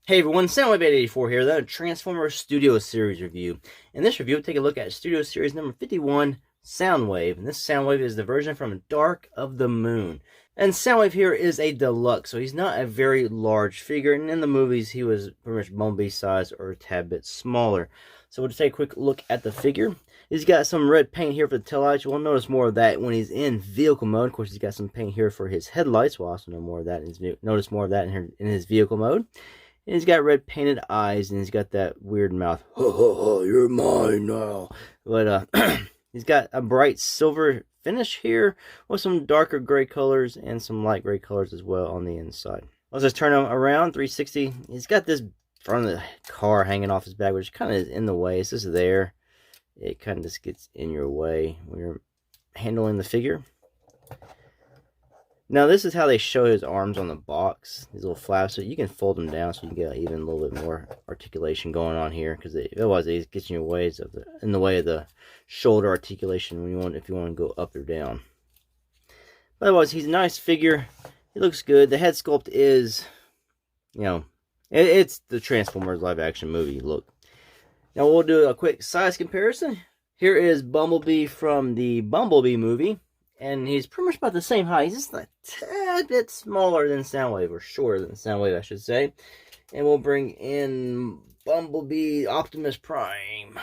Hey everyone, Soundwave 84 here, the Transformers Studio Series review. In this review, we'll take a look at Studio Series number 51, Soundwave. And this Soundwave is the version from Dark of the Moon. And Soundwave here is a deluxe, so he's not a very large figure. And in the movies, he was pretty much Bumblebee size or a tad bit smaller. So we'll just take a quick look at the figure. He's got some red paint here for the taillights. We'll notice more of that when he's in vehicle mode. Of course, he's got some paint here for his headlights. We'll also know more of that notice more of that in his vehicle mode. And he's got red painted eyes, and he's got that weird mouth. Ho, ho, ho, you're mine now. But he's got a bright silver finish here with some darker gray colors and some light gray colors as well on the inside. Let's just turn him around 360. He's got this front of the car hanging off his back, which kind of is in the way. It's just there. It kind of just gets in your way when you're handling the figure. Now, this is how they show his arms on the box, these little flaps, so you can fold them down so you can get even a little bit more articulation going on here, because otherwise it gets in your ways of in the way of the shoulder articulation if you want to go up or down. But otherwise, he's a nice figure. He looks good. The head sculpt is, it's the Transformers live action movie look. Now we'll do a quick size comparison. Here is Bumblebee from the Bumblebee movie. And he's pretty much about the same height. He's just a tad bit smaller than Soundwave, or shorter than Soundwave, I should say. And we'll bring in Bumblebee Optimus Prime,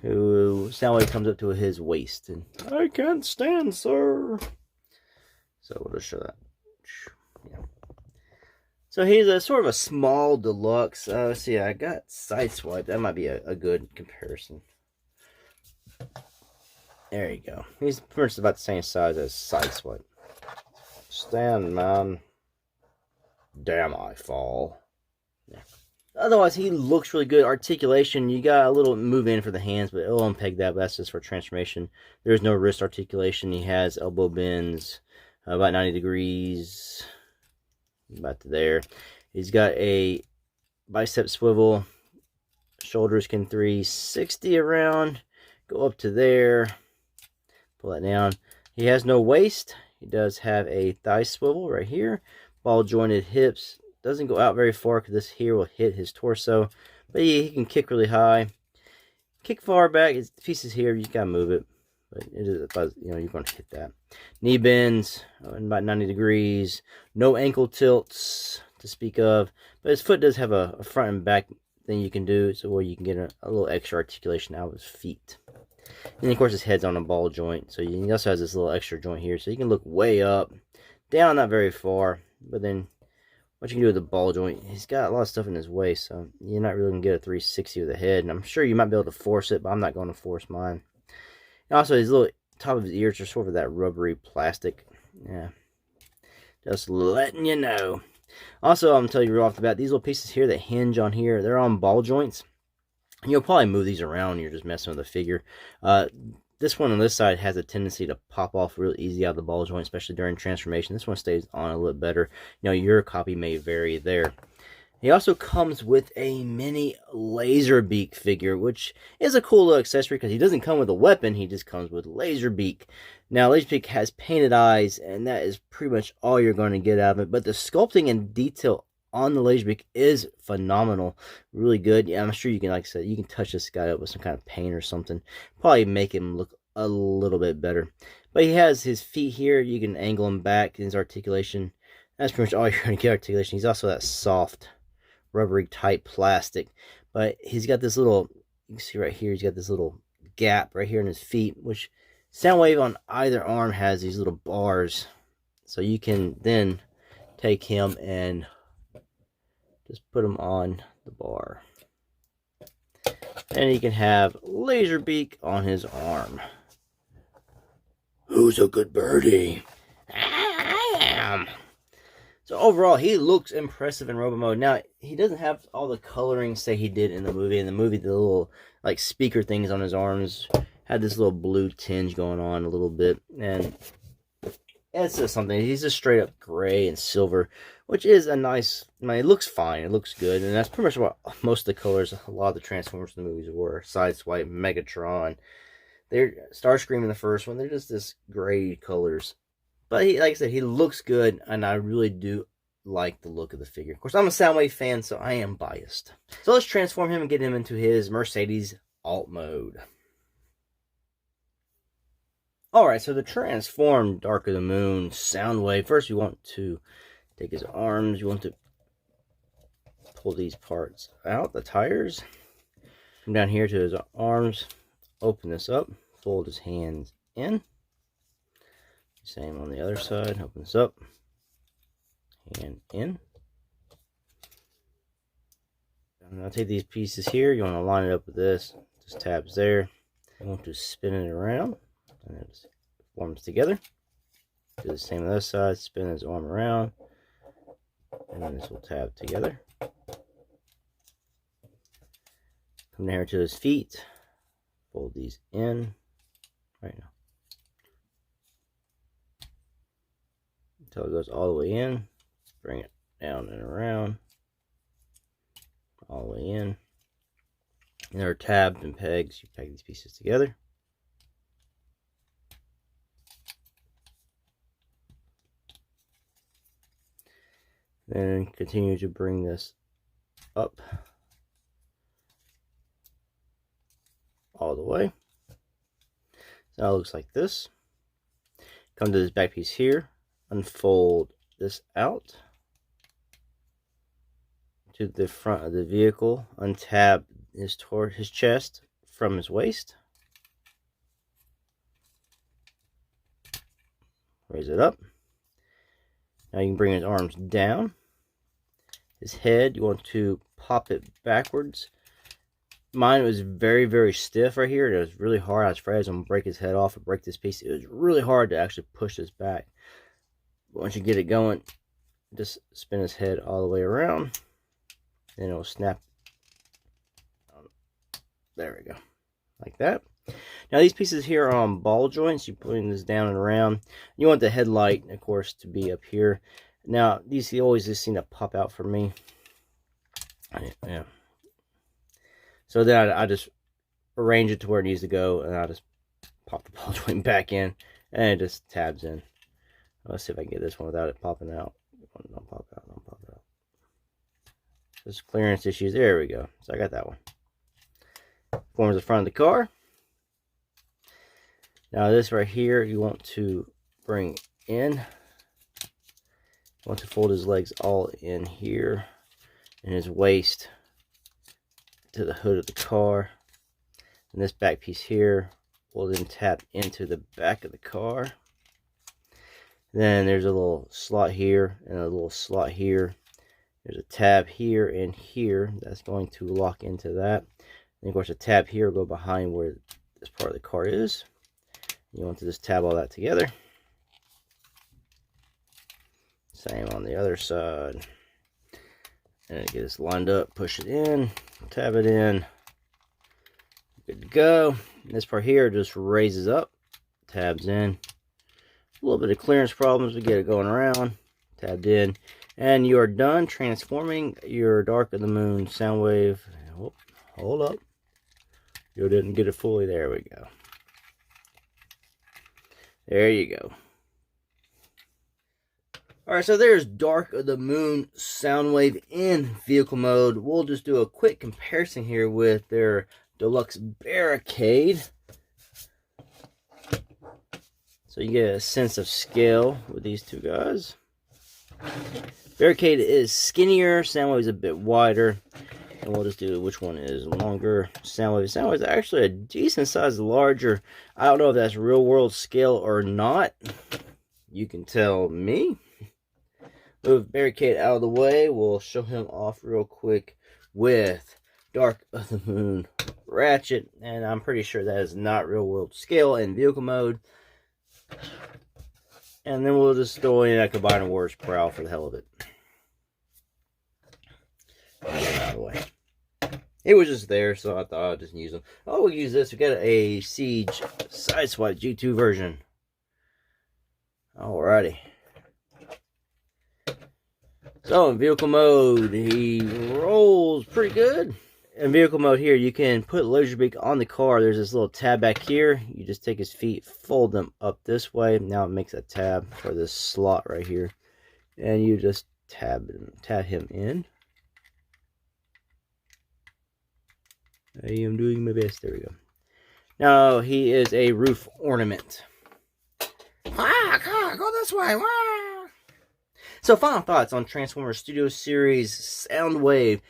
who Soundwave comes up to his waist. And I can't stand, sir. So we'll just show that. Yeah. So he's a sort of a small deluxe. Let's see, I got Sideswipe. That might be a good comparison. There you go. He's pretty much about the same size as Sideswipe. Stand, man. Damn, I fall. Yeah. Otherwise, he looks really good. Articulation, you got a little move in for the hands, but it'll unpeg that. But that's just for transformation. There's no wrist articulation. He has elbow bends about 90 degrees. About to there. He's got a bicep swivel. Shoulders can 360 around. Go up to there. Pull that down. He has no waist. He does have a thigh swivel right here. Ball jointed hips. Doesn't go out very far because this here will hit his torso. But he can kick really high. Kick far back. His pieces here, you gotta move it. But it is about, you're going to hit that. Knee bends about 90 degrees. No ankle tilts to speak of. But his foot does have a front and back thing you can do, so where you can get a little extra articulation out of his feet. And of course his head's on a ball joint, so he also has this little extra joint here, so you can look way up, down not very far, but then what you can do with the ball joint, he's got a lot of stuff in his waist, so you're not really going to get a 360 with the head, and I'm sure you might be able to force it, but I'm not going to force mine. And also his little top of his ears are sort of that rubbery plastic. Yeah, just letting you know. Also, I'm going to tell you right off the bat, these little pieces here that hinge on here, they're on ball joints. You'll probably move these around when you're just messing with the figure. This one on this side has a tendency to pop off real easy out of the ball joint, especially during transformation. This one stays on a little better. Your copy may vary there. He also comes with a mini Laserbeak figure, which is a cool little accessory because he doesn't come with a weapon. He just comes with Laserbeak. Now, Laserbeak has painted eyes, and that is pretty much all you're going to get out of it. But the sculpting and detail on the Laserbeak is phenomenal. Really good. Yeah, I'm sure you can, like I said, you can touch this guy up with some kind of paint or something. Probably make him look a little bit better. But he has his feet here. You can angle him back. His articulation. That's pretty much all you're going to get articulation. He's also that soft, rubbery type plastic. But he's got this little, you can see right here, he's got this little gap right here in his feet, which Soundwave on either arm has these little bars. So you can then take him and just put him on the bar. And he can have Laserbeak on his arm. Who's a good birdie? I am. So overall, he looks impressive in Robo Mode. Now, he doesn't have all the coloring, say he did in the movie. In the movie, the little like speaker things on his arms had this little blue tinge going on a little bit. And it's just something. He's just straight up gray and silver, which is a nice, it looks fine. It looks good. And that's pretty much what most of the colors, a lot of the Transformers in the movies were. Sideswipe, Megatron. They're Starscream in the first one. They're just this gray colors. But like I said, he looks good, and I really do like the look of the figure. Of course, I'm a Soundwave fan, so I am biased. So let's transform him and get him into his Mercedes alt mode. Alright, so to transform Dark of the Moon Soundwave, first you want to take his arms, you want to pull these parts out, the tires. Come down here to his arms, open this up, fold his hands in. Same on the other side, open this up, hand in. And I'll take these pieces here, you want to line it up with this, just tabs there. You want to spin it around, and it just forms together. Do the same on the other side, spin his arm around, and then this will tab together. Come down here to his feet, fold these in right now until it goes all the way in. Bring it down and around, all the way in. And there are tabs and pegs. You peg these pieces together. Then continue to bring this up all the way. So now it looks like this. Come to this back piece here, unfold this out to the front of the vehicle, untab his chest from his waist, raise it up. Now you can bring his arms down. His head, you want to pop it backwards. Mine was very, very stiff right here. It was really hard. I was afraid I was going to break his head off or break this piece. It was really hard to actually push this back. But once you get it going, just spin his head all the way around. Then it will snap. There we go. Like that. Now these pieces here are on ball joints. You're putting this down and around. You want the headlight, of course, to be up here. Now these always just seem to pop out for me. Yeah. So then I just arrange it to where it needs to go, and I just pop the ball joint back in, and it just tabs in. Let's see if I can get this one without it popping out. Don't pop out, don't pop out. Just clearance issues. There we go. So I got that one. Forms the front of the car. Now this right here, you want to bring in. You want to fold his legs all in here, and his waist to the hood of the car. And this back piece here will then tap into the back of the car. Then there's a little slot here and a little slot here. There's a tab here and here that's going to lock into that. And of course a tab here will go behind where this part of the car is. You want to just tab all that together. Same on the other side. And get this lined up, push it in, tab it in. Good to go. This part here just raises up, tabs in. A little bit of clearance problems, we get it going around, tabbed in. And you are done transforming your Dark of the Moon Soundwave. Oh, hold up. You didn't get it fully. There we go. There you go. Alright, so there's Dark of the Moon Soundwave in vehicle mode. We'll just do a quick comparison here with their deluxe barricade. So you get a sense of scale with these two guys. Barricade is skinnier, Soundwave is a bit wider. And we'll just do which one is longer. Soundwave is actually a decent size larger. I don't know if that's real world scale or not. You can tell me. Move Barricade out of the way. We'll show him off real quick with Dark of the Moon Ratchet. And I'm pretty sure that is not real world scale in vehicle mode. And then we'll just throw in a Combiner Wars Prowl for the hell of it. Get it out of the way. It was just there, so I thought I'd just use them. Oh, we'll use this. We got a Siege Sideswipe G2 version. Alrighty. So in vehicle mode, he rolls pretty good. in vehicle mode here, you can put Laserbeak on the car. There's this little tab back here. You just take his feet, fold them up this way. Now it makes a tab for this slot right here. And you just tab him in. I am doing my best. There we go. Now he is a roof ornament. Go this way. So final thoughts on Transformers Studio Series Soundwave.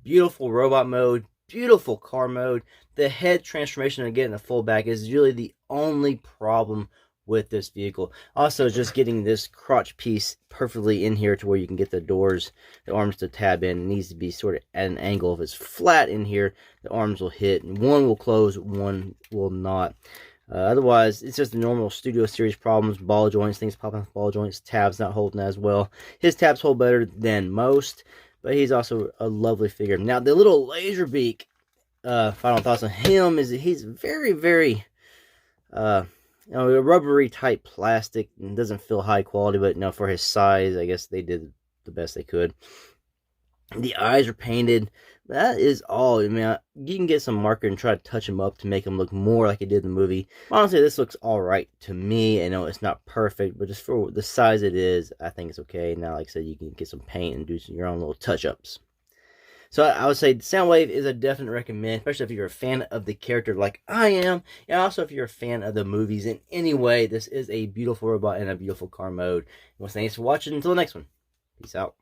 Beautiful robot mode, beautiful car mode. The head transformation and getting the full back is really the only problem with this vehicle. Also, just getting this crotch piece perfectly in here to where you can get the doors, the arms to tab in. It needs to be sort of at an angle. If it's flat in here, the arms will hit, and one will close, one will not. Otherwise, it's just the normal Studio Series problems. Ball joints, things popping off ball joints, tabs not holding as well. His tabs hold better than most, but he's also a lovely figure. Now, the little Laserbeak, final thoughts on him is that he's very, very, a rubbery type plastic, and doesn't feel high quality, but for his size, I guess they did the best they could. The eyes are painted. That is all. I mean, you can get some marker and try to touch him up to make him look more like he did in the movie. Honestly, this looks alright to me. I know it's not perfect, but just for the size it is, I think it's okay. Now, like I said, you can get some paint and do your own little touch-ups. So I would say Soundwave is a definite recommend, especially if you're a fan of the character like I am, and also if you're a fan of the movies in any way. This is a beautiful robot and a beautiful car mode. Well, thanks for watching. Until the next one. Peace out.